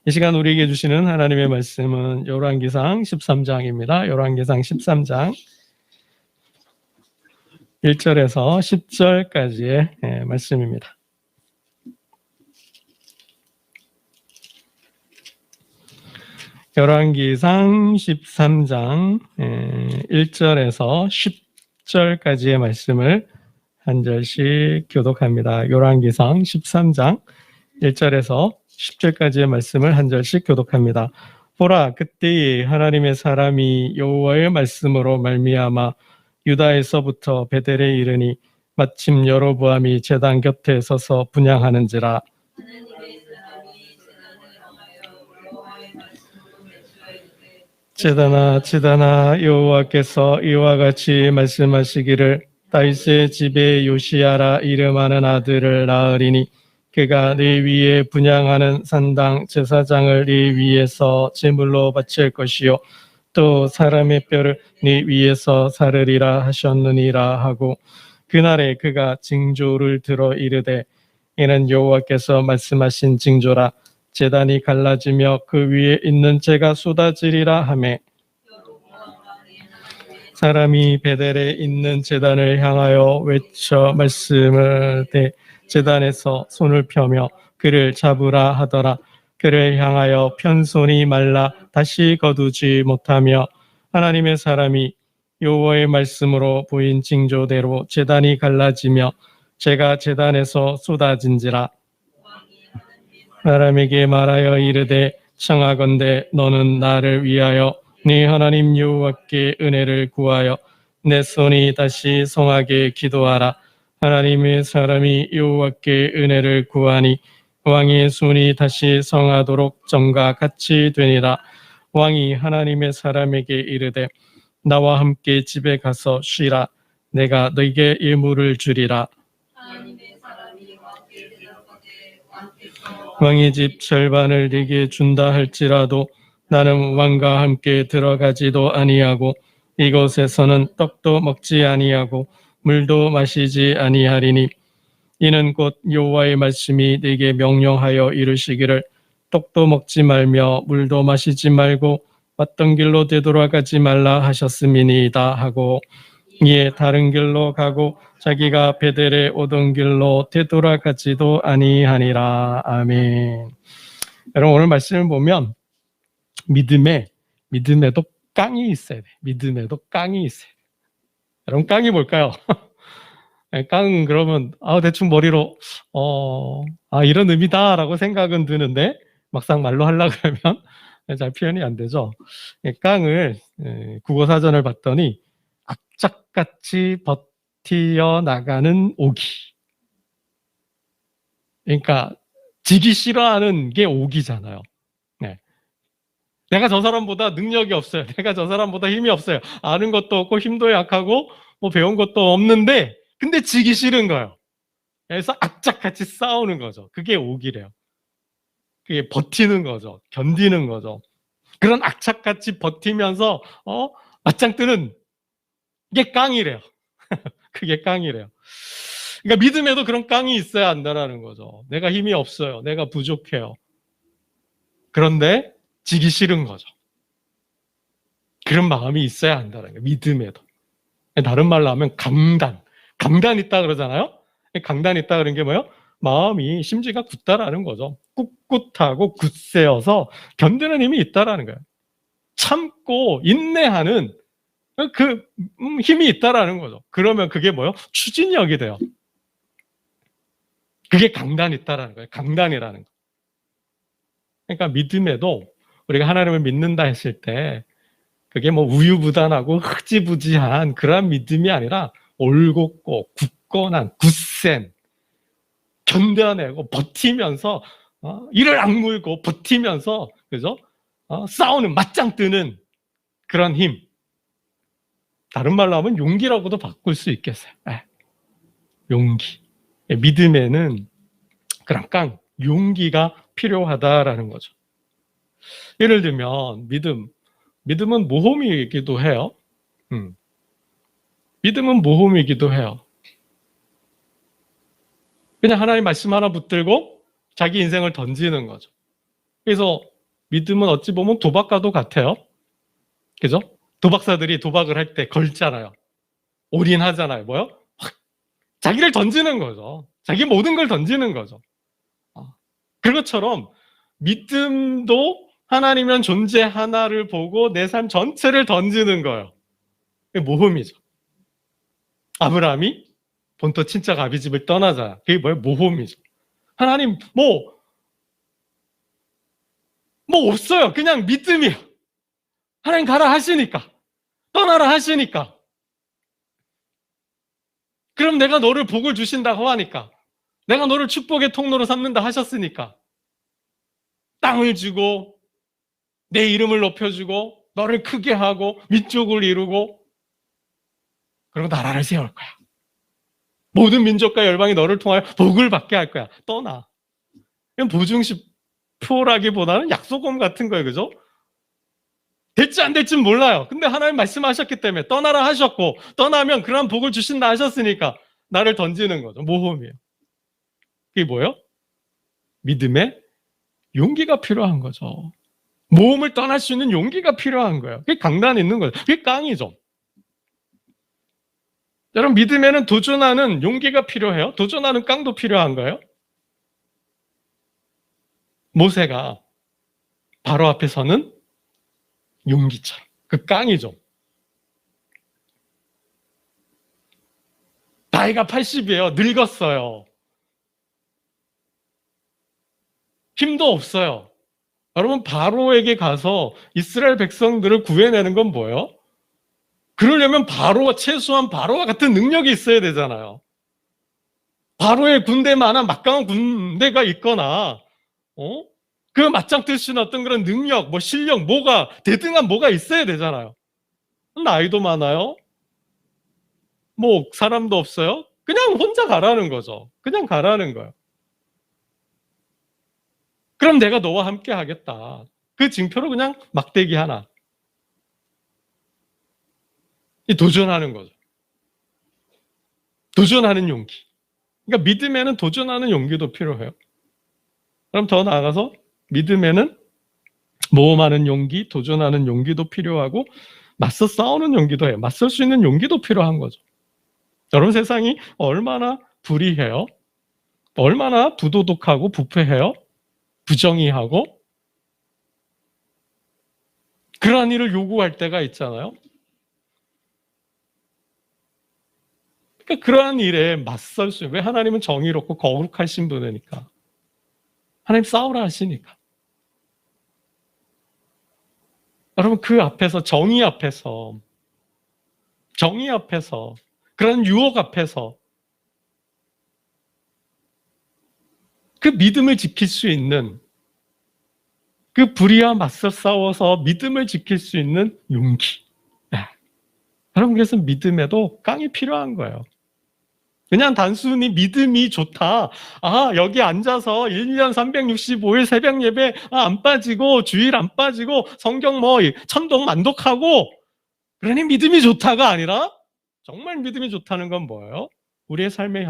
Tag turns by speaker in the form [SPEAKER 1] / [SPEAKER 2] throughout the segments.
[SPEAKER 1] 이 시간 우리에게 주시는 하나님의 말씀은 열왕기상 13장입니다. 열왕기상 13장 1절에서 10절까지의 말씀입니다. 열왕기상 13장 1절에서 10절까지의 말씀을 한 절씩 교독합니다. 열왕기상 13장 1절에서 10절까지의 말씀을 한 절씩 교독합니다. 보라, 그때에 하나님의 사람이 여호와의 말씀으로 말미암아 유다에서부터 베델에 이르니 마침 여로보암이 제단 곁에 서서 분향하는지라. 제단아, 제단아, 여호와께서 이와 같이 말씀하시기를 다윗의 집에 요시야라 이름하는 아들을 낳으리니 그가 네 위에 분향하는 산당 제사장을 네 위에서 제물로 바칠 것이요 또 사람의 뼈를 네 위에서 사르리라 하셨느니라 하고 그날에 그가 징조를 들어 이르되 이는 여호와께서 말씀하신 징조라. 제단이 갈라지며 그 위에 있는 재가 쏟아지리라 하매 사람이 베델에 있는 제단을 향하여 외쳐 말씀을 대 제단에서 손을 펴며 그를 잡으라 하더라. 그를 향하여 편손이 말라 다시 거두지 못하며 하나님의 사람이 여호와의 말씀으로 보인 징조대로 제단이 갈라지며 재가 제단에서 쏟아진지라. 사람에게 말하여 이르되 청하건대 너는 나를 위하여 네 하나님 여호와께 은혜를 구하여 내 손이 다시 성하게 기도하라. 하나님의 사람이 여호와께 은혜를 구하니 왕의 손이 다시 성하도록 전과 같이 되니라. 왕이 하나님의 사람에게 이르되 나와 함께 집에 가서 쉬라. 내가 너에게 예물을 주리라. 왕의 집 절반을 네게 준다 할지라도 나는 왕과 함께 들어가지도 아니하고 이곳에서는 떡도 먹지 아니하고 물도 마시지 아니하리니 이는 곧 여호와의 말씀이 네게 명령하여 이르시기를 떡도 먹지 말며 물도 마시지 말고 왔던 길로 되돌아가지 말라 하셨음이니이다 하고 이에 다른 길로 가고 자기가 베델에 오던 길로 되돌아가지도 아니하니라. 아멘. 여러분 오늘 말씀을 보면 믿음에도 깡이 있어야 돼. 믿음에도 깡이 있어야 돼. 여러분 깡이 뭘까요? 깡 그러면 대충 머리로 이런 의미다라고 생각은 드는데 막상 말로 하려고 그러면 잘 표현이 안 되죠. 깡을 국어사전을 봤더니 악착같이 버티어 나가는 오기. 그러니까 지기 싫어하는 게 오기잖아요. 네. 내가 저 사람보다 능력이 없어요. 내가 저 사람보다 힘이 없어요. 아는 것도 없고 힘도 약하고 뭐 배운 것도 없는데 근데 지기 싫은 거예요. 그래서 악착같이 싸우는 거죠. 그게 오기래요. 그게 버티는 거죠. 견디는 거죠. 그런 악착같이 버티면서 맞짱 뜨는 게 깡이래요. 그게 깡이래요. 그러니까 믿음에도 그런 깡이 있어야 한다는 거죠. 내가 힘이 없어요. 내가 부족해요. 그런데 지기 싫은 거죠. 그런 마음이 있어야 한다는 거예요. 믿음에도. 다른 말로 하면 강단 있다 그러잖아요. 강단 있다 그런 게 뭐예요? 마음이 심지가 굳다라는 거죠. 꿋꿋하고 굳세어서 견디는 힘이 있다라는 거예요. 참고 인내하는 그 힘이 있다라는 거죠. 그러면 그게 뭐예요? 추진력이 돼요. 그게 강단이 있다라는 거예요. 강단이라는 거. 그러니까 믿음에도 우리가 하나님을 믿는다 했을 때 그게 뭐 우유부단하고 흐지부지한 그런 믿음이 아니라 올곧고 굳건한 굳센 견뎌내고 버티면서 이를 악물고 버티면서 그죠? 싸우는 맞짱 뜨는 그런 힘. 다른 말로 하면 용기라고도 바꿀 수 있겠어요. 용기. 믿음에는 그런 용기가 필요하다라는 거죠. 예를 들면 믿음은 모험이기도 해요. 믿음은 모험이기도 해요. 그냥 하나님 말씀 하나 붙들고 자기 인생을 던지는 거죠. 그래서 믿음은 어찌 보면 도박과도 같아요. 그죠? 도박사들이 도박을 할 때 걸잖아요. 올인하잖아요. 뭐요? 자기를 던지는 거죠. 자기 모든 걸 던지는 거죠. 그것처럼 믿음도 하나님은 존재 하나를 보고 내 삶 전체를 던지는 거예요. 그게 모험이죠. 아브라함이 본토 친척 아비집을 떠나자. 그게 뭐예요? 모험이죠. 하나님 뭐 없어요. 그냥 믿음이에요. 하나님 가라 하시니까. 떠나라 하시니까. 그럼 내가 너를 복을 주신다고 하니까. 내가 너를 축복의 통로로 삼는다 하셨으니까. 땅을 주고 내 이름을 높여주고 너를 크게 하고 민족을 이루고 그리고 나라를 세울 거야. 모든 민족과 열방이 너를 통하여 복을 받게 할 거야. 떠나. 이건 보증식표라기보다는 약속금 같은 거예요. 그죠? 될지 안 될지 몰라요. 근데 하나님 말씀하셨기 때문에 떠나라 하셨고 떠나면 그런 복을 주신다 하셨으니까 나를 던지는 거죠. 모험이에요. 그게 뭐예요? 믿음의 용기가 필요한 거죠. 모험을 떠날 수 있는 용기가 필요한 거예요. 그게 강단 있는 거죠. 그게 깡이죠. 여러분 믿음에는 도전하는 용기가 필요해요. 도전하는 깡도 필요한 거예요. 모세가 바로 앞에 서는 용기처럼 그 깡이죠. 나이가 80이에요. 늙었어요. 힘도 없어요. 여러분 바로에게 가서 이스라엘 백성들을 구해내는 건 뭐예요? 그러려면 최소한 바로와 같은 능력이 있어야 되잖아요. 바로의 군대만한 막강한 군대가 있거나 그 맞짱 뜰 수 있는 어떤 그런 능력, 실력, 대등한 뭐가 있어야 되잖아요. 나이도 많아요. 사람도 없어요. 그냥 혼자 가라는 거죠. 그냥 가라는 거예요. 그럼 내가 너와 함께 하겠다. 그 징표로 그냥 막대기 하나. 도전하는 거죠. 도전하는 용기. 그러니까 믿음에는 도전하는 용기도 필요해요. 그럼 더 나아가서 믿음에는 모험하는 용기, 도전하는 용기도 필요하고 맞서 싸우는 용기도 해요. 맞설 수 있는 용기도 필요한 거죠. 여러분 세상이 얼마나 불의해요? 얼마나 부도덕하고 부패해요? 부정의하고 그러한 일을 요구할 때가 있잖아요. 그러니까 그러한 일에 맞설 수, 왜 하나님은 정의롭고 거룩하신 분이니까. 하나님 싸우라 하시니까. 여러분 그 앞에서 정의 앞에서 그런 유혹 앞에서 그 믿음을 지킬 수 있는 그 불의와 맞서 싸워서 믿음을 지킬 수 있는 용기. 여러분 그래서 믿음에도 깡이 필요한 거예요. 그냥 단순히 믿음이 좋다. 여기 앉아서 1년 365일 새벽 예배 안 빠지고 주일 안 빠지고 성경 천독 만독하고 그러니 믿음이 좋다가 아니라 정말 믿음이 좋다는 건 뭐예요? 우리의 삶의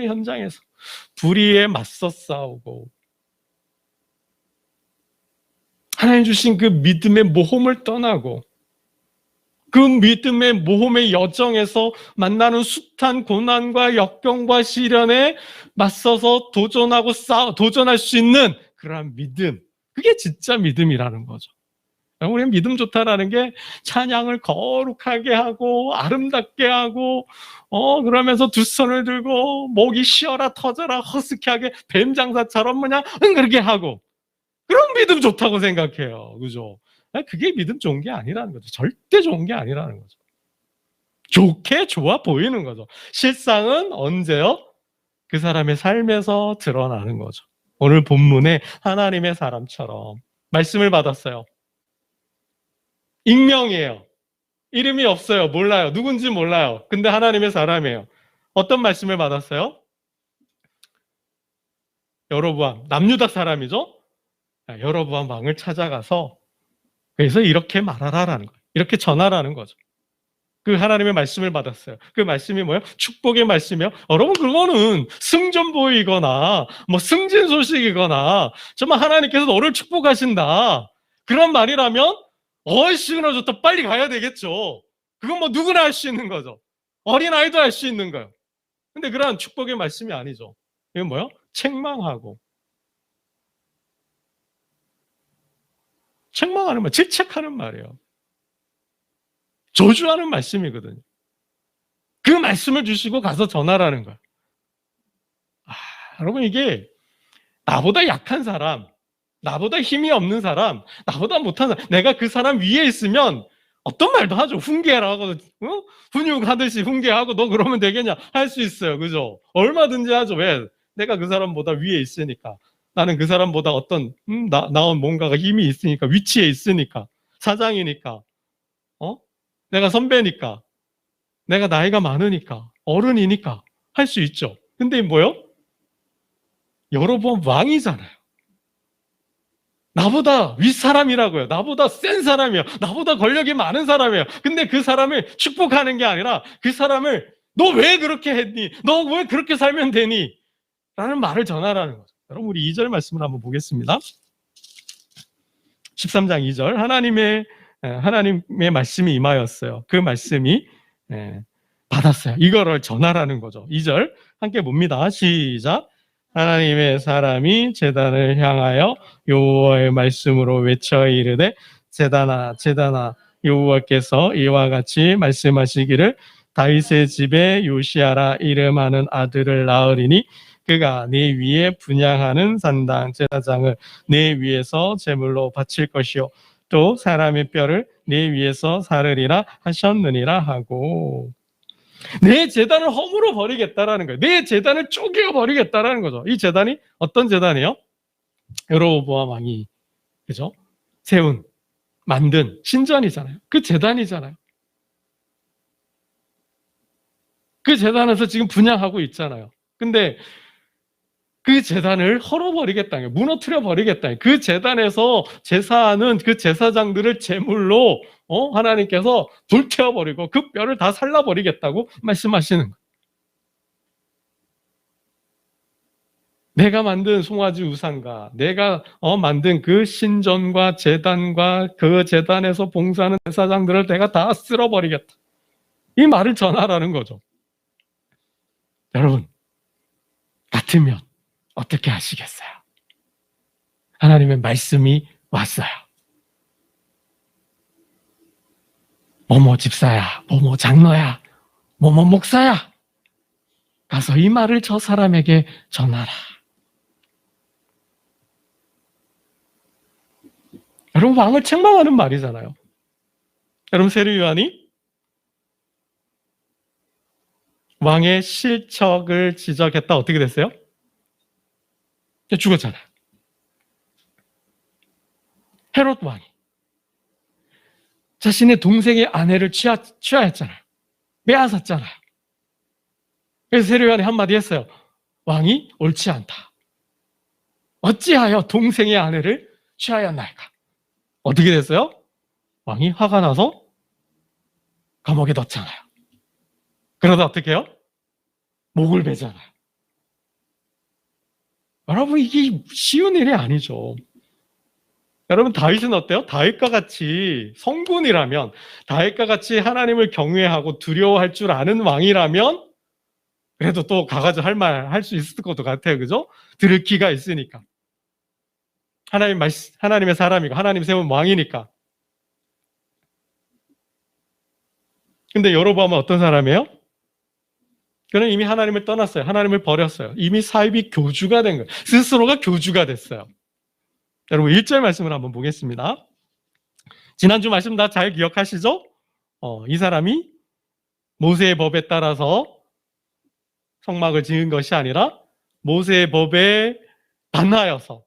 [SPEAKER 1] 현장에서 불의에 맞서 싸우고 하나님 주신 그 믿음의 모험을 떠나고 그 믿음의 모험의 여정에서 만나는 숱한 고난과 역경과 시련에 맞서서 도전할 수 있는 그러한 믿음. 그게 진짜 믿음이라는 거죠. 우리는 믿음 좋다라는 게 찬양을 거룩하게 하고 아름답게 하고 그러면서 두 손을 들고 목이 쉬어라 터져라 허스키하게 뱀장사처럼 그냥 그렇게 하고 그런 믿음 좋다고 생각해요. 그죠? 그게 믿음 좋은 게 아니라는 거죠. 절대 좋은 게 아니라는 거죠. 좋아 보이는 거죠. 실상은 언제요? 그 사람의 삶에서 드러나는 거죠. 오늘 본문에 하나님의 사람처럼 말씀을 받았어요. 익명이에요. 이름이 없어요. 몰라요. 누군지 몰라요. 근데 하나님의 사람이에요. 어떤 말씀을 받았어요? 여로보암, 남유다 사람이죠? 여로보암 왕을 찾아가서 그래서 이렇게 말하라라는 거예요. 이렇게 전하라는 거죠. 그 하나님의 말씀을 받았어요. 그 말씀이 뭐예요? 축복의 말씀이요. 여러분 그거는 승전보이거나 뭐 승진 소식이거나 정말 하나님께서 너를 축복하신다. 그런 말이라면 시그널 좋다. 빨리 가야 되겠죠. 그건 뭐 누구나 할 수 있는 거죠. 어린아이도 할 수 있는 거예요. 근데 그러한 축복의 말씀이 아니죠. 이건 뭐예요? 책망하고 책망하는 말, 질책하는 말이에요. 저주하는 말씀이거든요. 그 말씀을 주시고 가서 전하라는 거예요. 여러분 이게 나보다 약한 사람, 나보다 힘이 없는 사람, 나보다 못한 사람, 내가 그 사람 위에 있으면 어떤 말도 하죠. 훈계라고, 훈육하듯이 훈계하고 너 그러면 되겠냐 할 수 있어요. 그죠? 얼마든지 하죠. 왜? 내가 그 사람보다 위에 있으니까. 나는 그 사람보다 어떤 나온 뭔가가 힘이 있으니까, 위치에 있으니까, 사장이니까, 내가 선배니까, 내가 나이가 많으니까, 어른이니까 할 수 있죠. 근데 뭐요? 여러분 왕이잖아요. 나보다 윗사람이라고요. 나보다 센 사람이에요. 나보다 권력이 많은 사람이에요. 근데 그 사람을 축복하는 게 아니라 그 사람을 너 왜 그렇게 했니? 너 왜 그렇게 살면 되니? 라는 말을 전하라는 거죠. 여러분 우리 2절 말씀을 한번 보겠습니다. 13장 2절 하나님의 말씀이 임하였어요. 그 말씀이 받았어요. 이거를 전하라는 거죠. 2절 함께 봅니다. 시작. 하나님의 사람이 제단을 향하여 여호와의 말씀으로 외쳐 이르되 제단아 제단아 여호와께서 이와 같이 말씀하시기를 다윗의 집에 요시아라 이름하는 아들을 낳으리니 그가 네 위에 분향하는 산당 제사장을 네 위에서 제물로 바칠 것이요 또 사람의 뼈를 네 위에서 사르리라 하셨느니라 하고 내 재단을 허물어 버리겠다라는 거예요. 내 재단을 쪼개어 버리겠다라는 거죠. 이 재단이 어떤 재단이에요? 여로보암 왕이 그죠? 만든 신전이잖아요. 그 재단이잖아요. 그 재단에서 지금 분향하고 있잖아요. 근데 그 재단을 헐어버리겠다, 무너뜨려 버리겠다. 그 재단에서 제사하는 그 제사장들을 제물로 하나님께서 불태워버리고 그 뼈를 다 살라버리겠다고 말씀하시는 거예요. 내가 만든 송아지 우상과 내가 만든 그 신전과 제단과 그 제단에서 봉사하는 제사장들을 내가 다 쓸어버리겠다. 이 말을 전하라는 거죠. 여러분 같으면 어떻게 하시겠어요? 하나님의 말씀이 왔어요. 뭐뭐 집사야, 뭐뭐 장로야, 뭐뭐 목사야. 가서 이 말을 저 사람에게 전하라. 여러분 왕을 책망하는 말이잖아요. 여러분 세례요한이 왕의 실척을 지적했다. 어떻게 됐어요? 죽었잖아요. 헤롯 왕이 자신의 동생의 아내를 취하였잖아요. 빼앗았잖아요. 그래서 세례요한이 한마디 했어요. 왕이 옳지 않다. 어찌하여 동생의 아내를 취하였나이까? 어떻게 됐어요? 왕이 화가 나서 감옥에 넣잖아요. 그러다 어떻게 해요? 목을 베잖아요. 여러분 이게 쉬운 일이 아니죠. 여러분 다윗은 어때요? 다윗과 같이 성군이라면, 다윗과 같이 하나님을 경외하고 두려워할 줄 아는 왕이라면 그래도 또 가가지고 할 수 있을 것도 같아요. 그죠? 들을 기가 있으니까. 하나님의 사람이고 하나님 세운 왕이니까. 근데 여로보암은 어떤 사람이에요? 그는 이미 하나님을 떠났어요. 하나님을 버렸어요. 이미 사입이 교주가 된 거예요. 스스로가 교주가 됐어요. 여러분 1절 말씀을 한번 보겠습니다. 지난주 말씀 다 잘 기억하시죠? 이 사람이 모세의 법에 따라서 성막을 지은 것이 아니라 모세의 법에 반하여서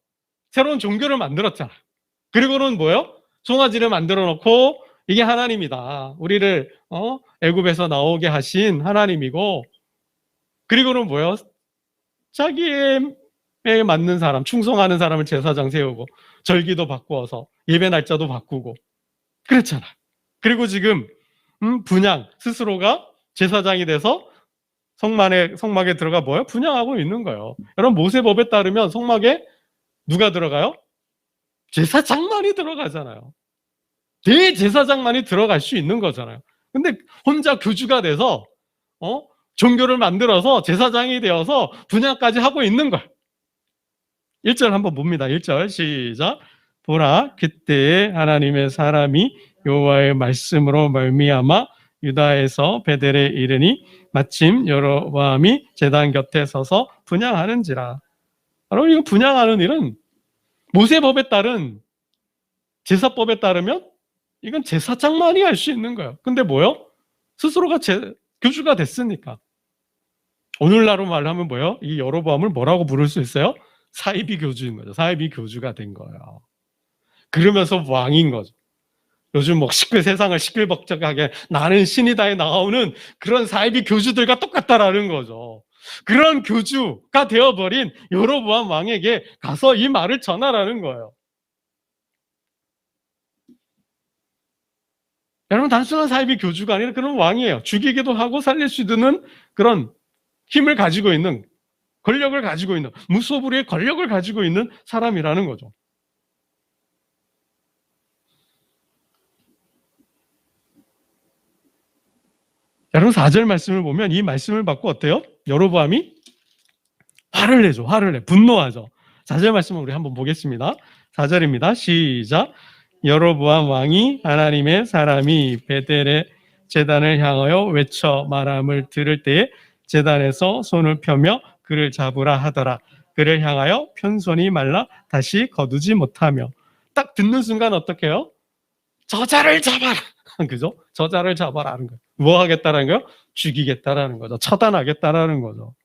[SPEAKER 1] 새로운 종교를 만들었잖아요. 그리고는 뭐예요? 송아지를 만들어 놓고 이게 하나님이다. 우리를 애굽에서 나오게 하신 하나님이고, 그리고는 뭐예요? 자기에 맞는 사람, 충성하는 사람을 제사장 세우고 절기도 바꾸어서 예배 날짜도 바꾸고 그랬잖아요. 그리고 지금 분양, 스스로가 제사장이 돼서 성막에 들어가 뭐예요? 분양하고 있는 거예요. 여러분, 모세법에 따르면 성막에 누가 들어가요? 제사장만이 들어가잖아요. 대제사장만이 들어갈 수 있는 거잖아요. 근데 혼자 교주가 돼서 종교를 만들어서 제사장이 되어서 분양까지 하고 있는 거예요. 1절 한번 봅니다. 1절 시작. 보라, 그때 하나님의 사람이 여호와의 말씀으로 말미암아 유다에서 베델에 이르니 마침 여로보암이 제단 곁에 서서 분양하는지라. 여러분, 이거 분양하는 일은 모세법에 따른 제사법에 따르면 이건 제사장만이 할 수 있는 거예요. 근데 뭐요? 스스로가 교주가 됐으니까. 오늘날로 말하면 뭐예요? 이 여로보암을 뭐라고 부를 수 있어요? 사이비 교주인 거죠. 사이비 교주가 된 거예요. 그러면서 왕인 거죠. 요즘 뭐 세상을 시끌벅적하게 나는 신이다에 나오는 그런 사이비 교주들과 똑같다라는 거죠. 그런 교주가 되어버린 여로보암 왕에게 가서 이 말을 전하라는 거예요. 여러분, 단순한 사이비 교주가 아니라 그런 왕이에요. 죽이기도 하고 살릴 수 있는 그런 힘을 가지고 있는, 권력을 가지고 있는, 무소불위의 권력을 가지고 있는 사람이라는 거죠. 여러분, 4절 말씀을 보면 이 말씀을 받고 어때요? 여로보암이 화를 내죠. 화를 내. 분노하죠. 4절 말씀을 우리 한번 보겠습니다. 4절입니다. 시작. 여로보암 왕이 하나님의 사람이 베델의 제단을 향하여 외쳐 말함을 들을 때에 제단에서 손을 펴며 그를 잡으라 하더라. 그를 향하여 편손이 말라 다시 거두지 못하며. 딱 듣는 순간 어떻게 해요? 저자를 잡아라. 그죠? 저자를 잡아라 하는 거예요. 뭐 하겠다라는 거예요? 죽이겠다라는 거죠. 처단하겠다라는 거죠.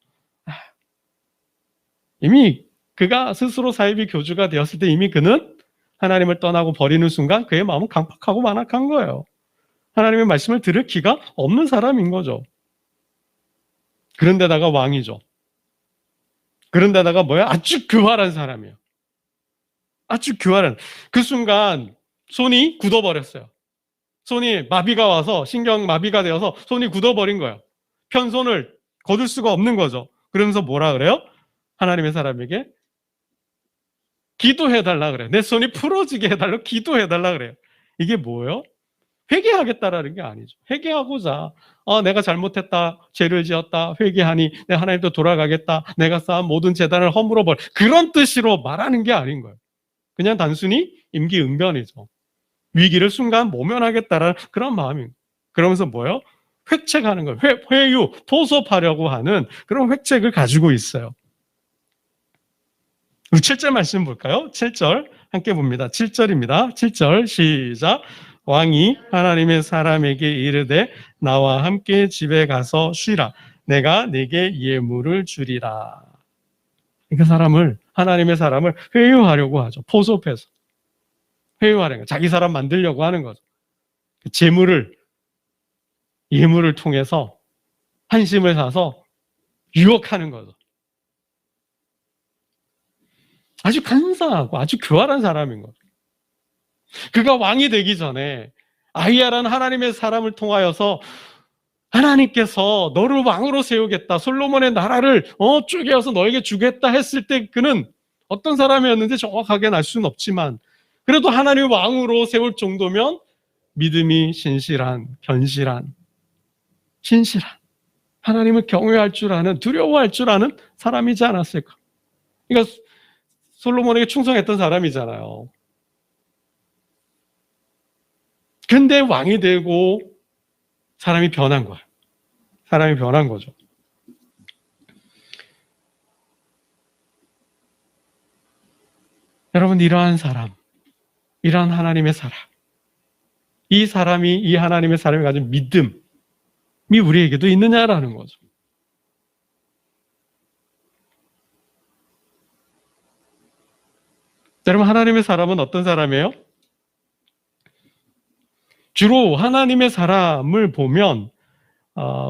[SPEAKER 1] 이미 그가 스스로 사이비 교주가 되었을 때 이미 그는 하나님을 떠나고 버리는 순간 그의 마음은 강팍하고 만악한 거예요. 하나님의 말씀을 들을 기가 없는 사람인 거죠. 그런데다가 왕이죠. 그런데다가 뭐야? 아주 교활한 사람이에요. 아주 교활한. 그 순간 손이 굳어버렸어요. 손이 마비가 와서 신경 마비가 되어서 손이 굳어버린 거예요. 편손을 거둘 수가 없는 거죠. 그러면서 뭐라 그래요? 하나님의 사람에게 기도해달라 그래요. 내 손이 풀어지게 해달라고 기도해달라 그래요. 이게 뭐예요? 회개하겠다라는 게 아니죠. 회개하고자 내가 잘못했다, 죄를 지었다, 회개하니 내 하나님도 돌아가겠다, 내가 쌓은 모든 재단을 허물어버려, 그런 뜻으로 말하는 게 아닌 거예요. 그냥 단순히 임기응변이죠. 위기를 순간 모면하겠다라는 그런 마음입니다. 그러면서 뭐예요? 획책하는 거예요. 회유, 포섭하려고 하는 그런 획책을 가지고 있어요. 우리 7절 말씀 볼까요? 7절 함께 봅니다. 7절입니다. 7절 시작. 왕이 하나님의 사람에게 이르되 나와 함께 집에 가서 쉬라. 내가 네게 예물을 주리라. 그 사람을, 하나님의 사람을 회유하려고 하죠. 포섭해서. 회유하는 거. 자기 사람 만들려고 하는 거죠. 재물을, 예물을 통해서 환심을 사서 유혹하는 거죠. 아주 간사하고 아주 교활한 사람인 거죠. 그가 왕이 되기 전에 아히야라는 하나님의 사람을 통하여서 하나님께서 너를 왕으로 세우겠다, 솔로몬의 나라를 쪼개어서 너에게 주겠다 했을 때 그는 어떤 사람이었는지 정확하게는 알 수는 없지만 그래도 하나님을 왕으로 세울 정도면 믿음이 신실한, 견실한, 신실한, 하나님을 경외할 줄 아는, 두려워할 줄 아는 사람이지 않았을까. 그러니까 솔로몬에게 충성했던 사람이잖아요. 근데 왕이 되고 사람이 변한 거야. 사람이 변한 거죠. 여러분, 이러한 사람, 이러한 하나님의 사람, 이 사람이, 이 하나님의 사람이 가진 믿음이 우리에게도 있느냐라는 거죠. 여러분, 하나님의 사람은 어떤 사람이에요? 주로 하나님의 사람을 보면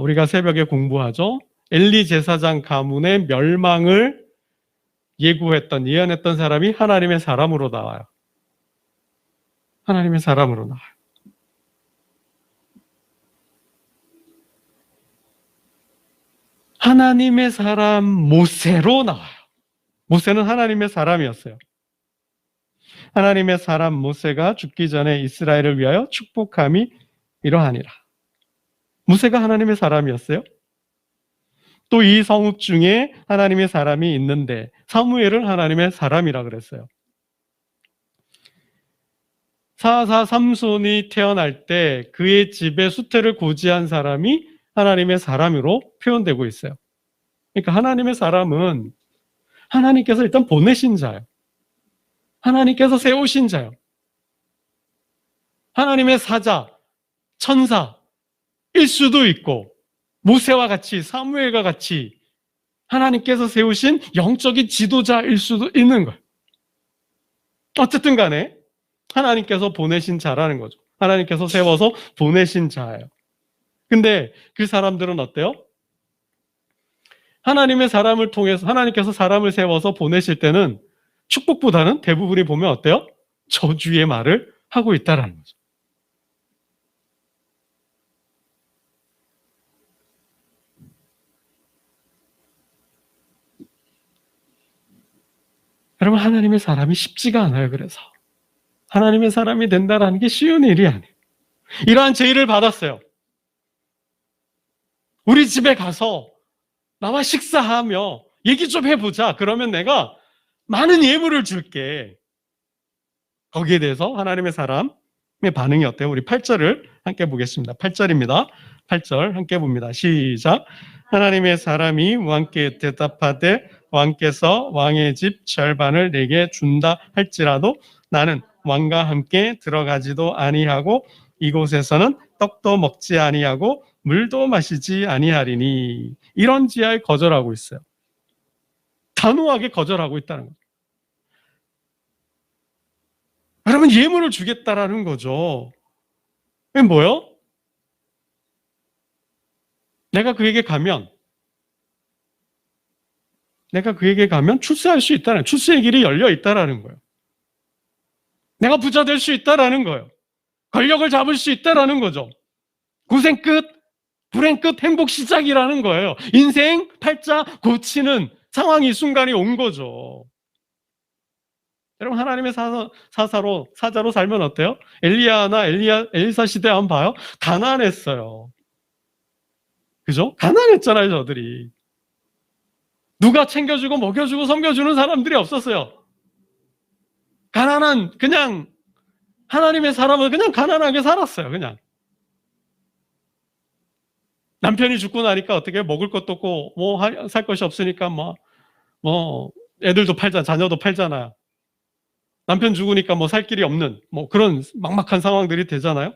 [SPEAKER 1] 우리가 새벽에 공부하죠. 엘리 제사장 가문의 멸망을 예고했던, 예언했던 사람이 하나님의 사람으로 나와요. 하나님의 사람으로 나와요. 하나님의 사람 모세로 나와요. 모세는 하나님의 사람이었어요. 하나님의 사람 모세가 죽기 전에 이스라엘을 위하여 축복함이 이러하니라. 모세가 하나님의 사람이었어요. 또 이 성읍 중에 하나님의 사람이 있는데 사무엘을 하나님의 사람이라 그랬어요. 사사 삼손이 태어날 때 그의 집에 수태를 고지한 사람이 하나님의 사람으로 표현되고 있어요. 그러니까 하나님의 사람은 하나님께서 일단 보내신 자예요. 하나님께서 세우신 자예요. 하나님의 사자, 천사일 수도 있고 모세와 같이 사무엘과 같이 하나님께서 세우신 영적인 지도자일 수도 있는 거예요. 어쨌든 간에 하나님께서 보내신 자라는 거죠. 하나님께서 세워서 보내신 자예요. 근데 그 사람들은 어때요? 하나님의 사람을 통해서 하나님께서 사람을 세워서 보내실 때는 축복보다는 대부분이 보면 어때요? 저주의 말을 하고 있다라는 거죠. 여러분, 하나님의 사람이 쉽지가 않아요. 그래서 하나님의 사람이 된다라는 게 쉬운 일이 아니에요. 이러한 제의를 받았어요. 우리 집에 가서 나와 식사하며 얘기 좀 해보자. 그러면 내가 많은 예물을 줄게. 거기에 대해서 하나님의 사람의 반응이 어때요? 우리 8절을 함께 보겠습니다. 8절입니다. 8절 함께 봅니다. 시작. 하나님의 사람이 왕께 대답하되 왕께서 왕의 집 절반을 내게 준다 할지라도 나는 왕과 함께 들어가지도 아니하고 이곳에서는 떡도 먹지 아니하고 물도 마시지 아니하리니. 이런 지하에 거절하고 있어요. 단호하게 거절하고 있다는 거죠. 여러분, 예물을 주겠다라는 거죠. 이게 뭐예요? 내가 그에게 가면 출세할 수 있다는, 출세의 길이 열려 있다라는 거예요. 내가 부자 될 수 있다라는 거예요. 권력을 잡을 수 있다라는 거죠. 고생 끝, 불행 끝, 행복 시작이라는 거예요. 인생 팔자 고치는 상황이 순간이 온 거죠. 여러분, 하나님의 사자로 살면 어때요? 엘리야나 엘리사 시대 한번 봐요. 가난했어요. 그죠? 가난했잖아요, 저들이. 누가 챙겨주고 먹여주고 섬겨주는 사람들이 없었어요. 그냥 하나님의 사람은 그냥 가난하게 살았어요. 그냥 남편이 죽고 나니까 어떻게 먹을 것도 없고 뭐 살 것이 없으니까 뭐 애들도 팔자, 자녀도 팔잖아요. 남편 죽으니까 뭐 살 길이 없는 뭐 그런 막막한 상황들이 되잖아요.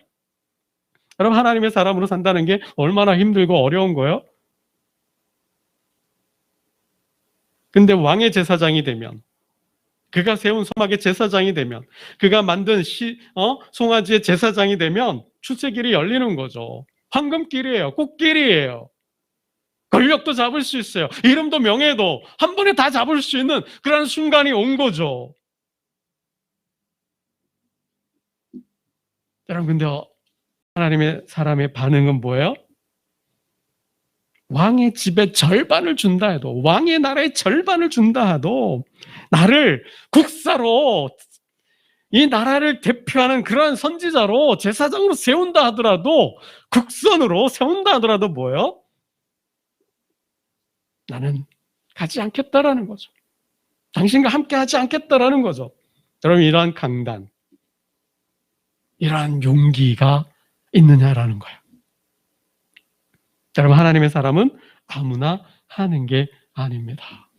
[SPEAKER 1] 여러분, 하나님의 사람으로 산다는 게 얼마나 힘들고 어려운 거예요? 근데 왕의 제사장이 되면, 그가 세운 소막의 제사장이 되면, 그가 만든 송아지의 제사장이 되면 출세길이 열리는 거죠. 황금길이에요. 꽃길이에요. 권력도 잡을 수 있어요. 이름도 명예도 한 번에 다 잡을 수 있는 그런 순간이 온 거죠. 여러분, 근데 하나님의 사람의 반응은 뭐예요? 왕의 집의 절반을 준다 해도, 왕의 나라의 절반을 준다 해도, 나를 국사로 이 나라를 대표하는 그러한 선지자로 제사장으로 세운다 하더라도, 국선으로 세운다 하더라도 뭐예요? 나는 가지 않겠다라는 거죠. 당신과 함께 하지 않겠다라는 거죠. 여러분, 이러한 강단, 이러한 용기가 있느냐라는 거예요. 여러분, 하나님의 사람은 아무나 하는 게 아닙니다.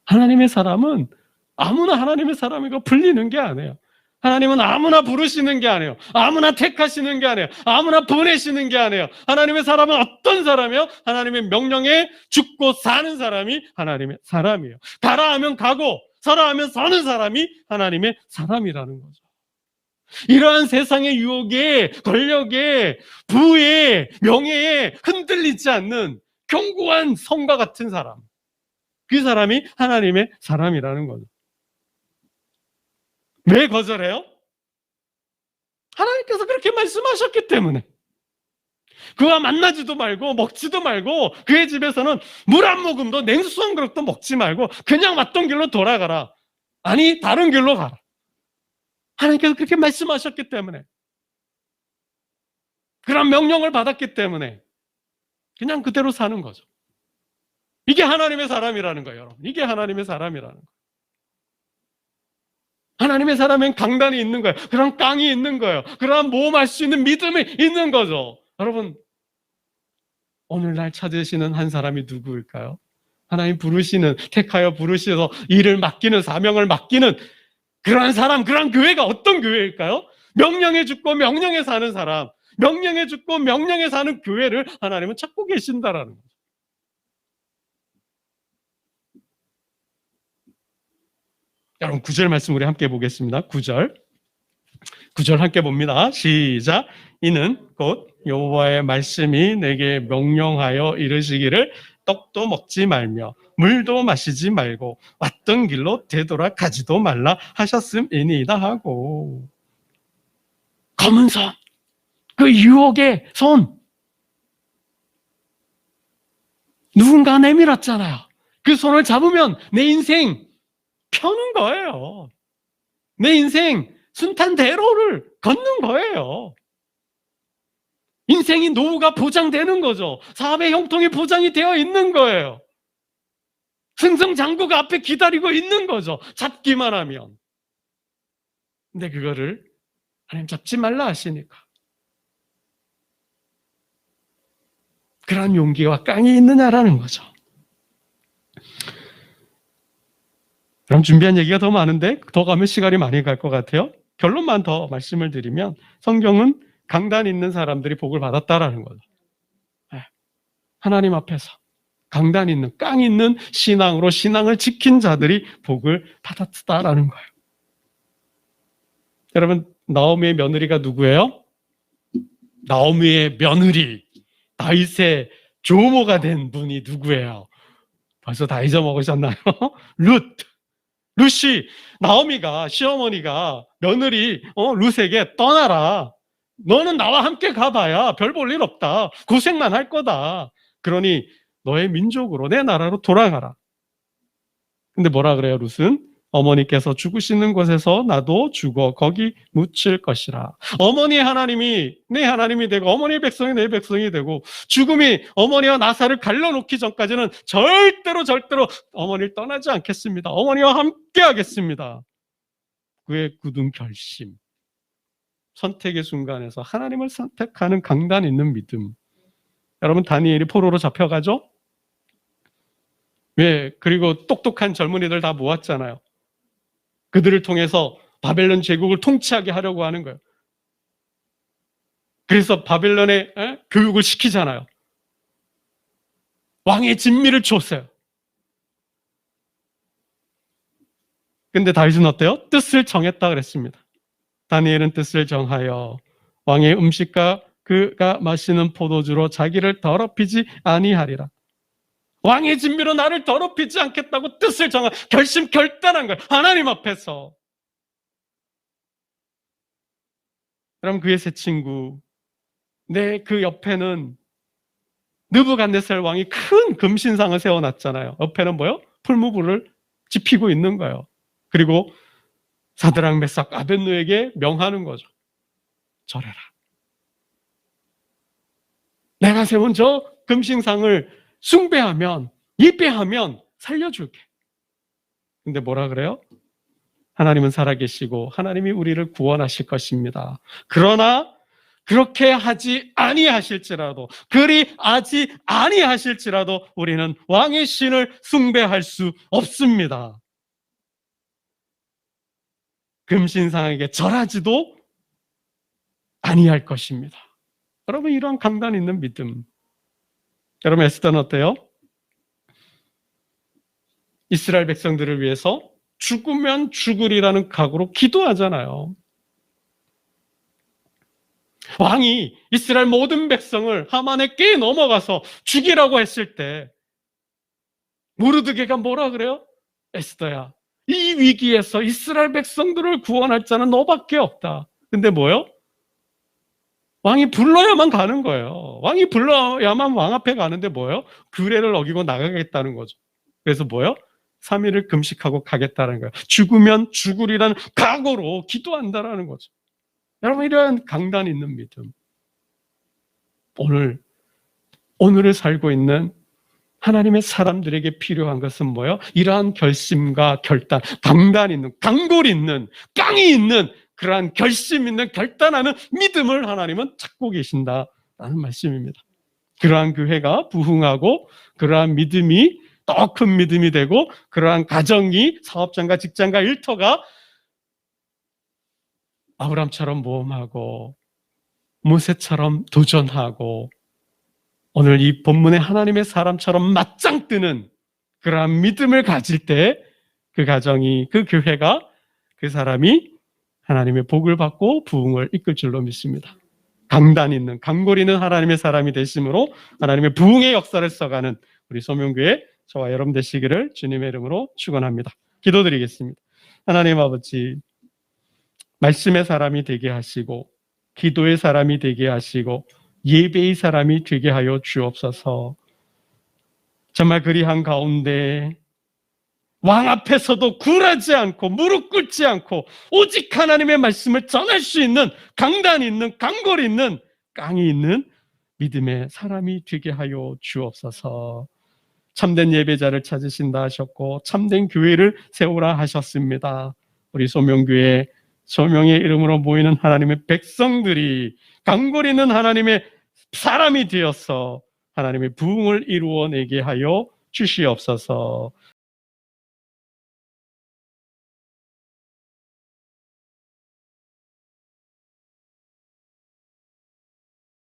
[SPEAKER 1] 하나님의 사람은 아무나 하나님의 사람이고 불리는 게 아니에요. 하나님은 아무나 부르시는 게 아니에요. 아무나 택하시는 게 아니에요. 아무나 보내시는 게 아니에요. 하나님의 사람은 어떤 사람이요? 하나님의 명령에 죽고 사는 사람이 하나님의 사람이에요. 가라 하면 가고 서라 하면 서는 사람이 하나님의 사람이라는 거죠. 이러한 세상의 유혹에, 권력에, 부에, 명예에 흔들리지 않는 견고한 성과 같은 사람, 그 사람이 하나님의 사람이라는 거죠. 왜 거절해요? 하나님께서 그렇게 말씀하셨기 때문에. 그와 만나지도 말고 먹지도 말고 그의 집에서는 물 한 모금도 냉수 한 그릇도 먹지 말고 그냥 왔던 길로 돌아가라. 아니 다른 길로 가라. 하나님께서 그렇게 말씀하셨기 때문에, 그런 명령을 받았기 때문에 그냥 그대로 사는 거죠. 이게 하나님의 사람이라는 거예요, 여러분. 이게 하나님의 사람이라는 거예요. 하나님의 사람엔 강단이 있는 거예요. 그런 깡이 있는 거예요. 그런 모험할 수 있는 믿음이 있는 거죠. 여러분, 오늘날 찾으시는 한 사람이 누구일까요? 하나님 부르시는, 택하여 부르셔서 일을 맡기는, 사명을 맡기는 그러한 사람, 그러한 교회가 어떤 교회일까요? 명령에 죽고 명령에 사는 사람, 명령에 죽고 명령에 사는 교회를 하나님은 찾고 계신다라는 거죠. 여러분 9절 말씀 우리 함께 보겠습니다. 9절 함께 봅니다. 시작. 이는 곧 여호와의 말씀이 내게 명령하여 이르시기를 떡도 먹지 말며 물도 마시지 말고 왔던 길로 되돌아가지도 말라 하셨음이니이다 하고, 검은 손, 그 유혹의 손, 누군가 내밀었잖아요. 그 손을 잡으면 내 인생 펴는 거예요. 내 인생 순탄대로를 걷는 거예요. 인생이 노후가 보장되는 거죠. 사업의 형통이 보장이 되어 있는 거예요. 승승장구가 앞에 기다리고 있는 거죠. 잡기만 하면. 근데 그거를 하나님 잡지 말라 하시니까 그런 용기와 깡이 있느냐라는 거죠. 그럼 준비한 얘기가 더 많은데 더 가면 시간이 많이 갈 것 같아요. 결론만 더 말씀을 드리면 성경은 강단 있는 사람들이 복을 받았다라는 거죠. 하나님 앞에서 강단 있는, 깡 있는 신앙으로 신앙을 지킨 자들이 복을 받았다라는 거예요. 여러분, 나오미의 며느리가 누구예요? 나오미의 며느리, 다윗의 조모가 된 분이 누구예요? 벌써 다 잊어먹으셨나요? 룻이, 나오미가, 시어머니가 며느리 룻에게 떠나라. 너는 나와 함께 가봐야 별 볼 일 없다. 고생만 할 거다. 그러니 너의 민족으로, 내 나라로 돌아가라. 근데 뭐라 그래요, 룻은? 어머니께서 죽으시는 곳에서 나도 죽어 거기 묻힐 것이라. 어머니의 하나님이 내 하나님이 되고 어머니의 백성이 내 백성이 되고 죽음이 어머니와 나사를 갈라놓기 전까지는 절대로 어머니를 떠나지 않겠습니다. 어머니와 함께 하겠습니다. 그의 굳은 결심, 선택의 순간에서 하나님을 선택하는 강단 있는 믿음. 여러분, 다니엘이 포로로 잡혀가죠? 왜? 그리고 똑똑한 젊은이들 다 모았잖아요. 그들을 통해서 바벨론 제국을 통치하게 하려고 하는 거예요. 그래서 바벨론에 교육을 시키잖아요. 왕의 진미를 줬어요. 근데 다윗은 어때요? 뜻을 정했다 그랬습니다. 다니엘은 뜻을 정하여 왕의 음식과 그가 마시는 포도주로 자기를 더럽히지 아니하리라. 왕의 진미로 나를 더럽히지 않겠다고 뜻을 정한, 결단한 거예요. 하나님 앞에서. 그럼 그의 세 친구, 그 옆에는 느부갓네살 왕이 큰 금신상을 세워놨잖아요. 옆에는 뭐요? 풀무불을 지피고 있는 거예요. 그리고 사드락, 메삭, 아벳노에게 명하는 거죠. 절해라. 내가 세운 저 금신상을 숭배하면, 예배하면 살려줄게. 근데 뭐라 그래요? 하나님은 살아계시고 하나님이 우리를 구원하실 것입니다. 그러나 그렇게 하지 아니하실지라도, 그리 하지 아니하실지라도 우리는 왕의 신을 숭배할 수 없습니다. 금신상에게 절하지도 아니할 것입니다. 여러분, 이러한 강단 있는 믿음. 여러분, 에스더는 어때요? 이스라엘 백성들을 위해서 죽으면 죽으리라는 각오로 기도하잖아요. 왕이 이스라엘 모든 백성을 하만의 꾀에 넘어가서 죽이라고 했을 때 모르드게가 뭐라 그래요? 에스더야, 이 위기에서 이스라엘 백성들을 구원할 자는 너밖에 없다. 근데 뭐요? 왕이 불러야만 가는 거예요. 왕이 불러야만 왕 앞에 가는데 뭐예요? 규례를 어기고 나가겠다는 거죠. 그래서 뭐예요? 3일을 금식하고 가겠다는 거예요. 죽으면 죽으리라는 각오로 기도한다라는 거죠. 여러분, 이러한 강단 있는 믿음. 오늘을 살고 있는 하나님의 사람들에게 필요한 것은 뭐예요? 이러한 결심과 결단, 강단 있는, 강골 있는, 깡이 있는 그러한 결심 있는 결단하는 믿음을 하나님은 찾고 계신다라는 말씀입니다. 그러한 교회가 부흥하고 그러한 믿음이 더 큰 믿음이 되고 그러한 가정이 사업장과 직장과 일터가 아브람처럼 모험하고 모세처럼 도전하고 오늘 이 본문의 하나님의 사람처럼 맞짱 뜨는 그러한 믿음을 가질 때 그 가정이, 그 교회가, 그 사람이 하나님의 복을 받고 부흥을 이끌 줄로 믿습니다. 강단 있는, 강골 있는 하나님의 사람이 되심으로 하나님의 부흥의 역사를 써가는 우리 소명교회 저와 여러분 되시기를 주님의 이름으로 축원합니다. 기도드리겠습니다. 하나님 아버지, 말씀의 사람이 되게 하시고 기도의 사람이 되게 하시고 예배의 사람이 되게 하여 주옵소서. 정말 그리한 가운데 왕 앞에서도 굴하지 않고 무릎 꿇지 않고 오직 하나님의 말씀을 전할 수 있는 강단 있는, 강골 있는, 깡이 있는 믿음의 사람이 되게 하여 주옵소서. 참된 예배자를 찾으신다 하셨고 참된 교회를 세우라 하셨습니다. 우리 소명교회 소명의 이름으로 모이는 하나님의 백성들이 강골 있는 하나님의 사람이 되어서 하나님의 부흥을 이루어내게 하여 주시옵소서.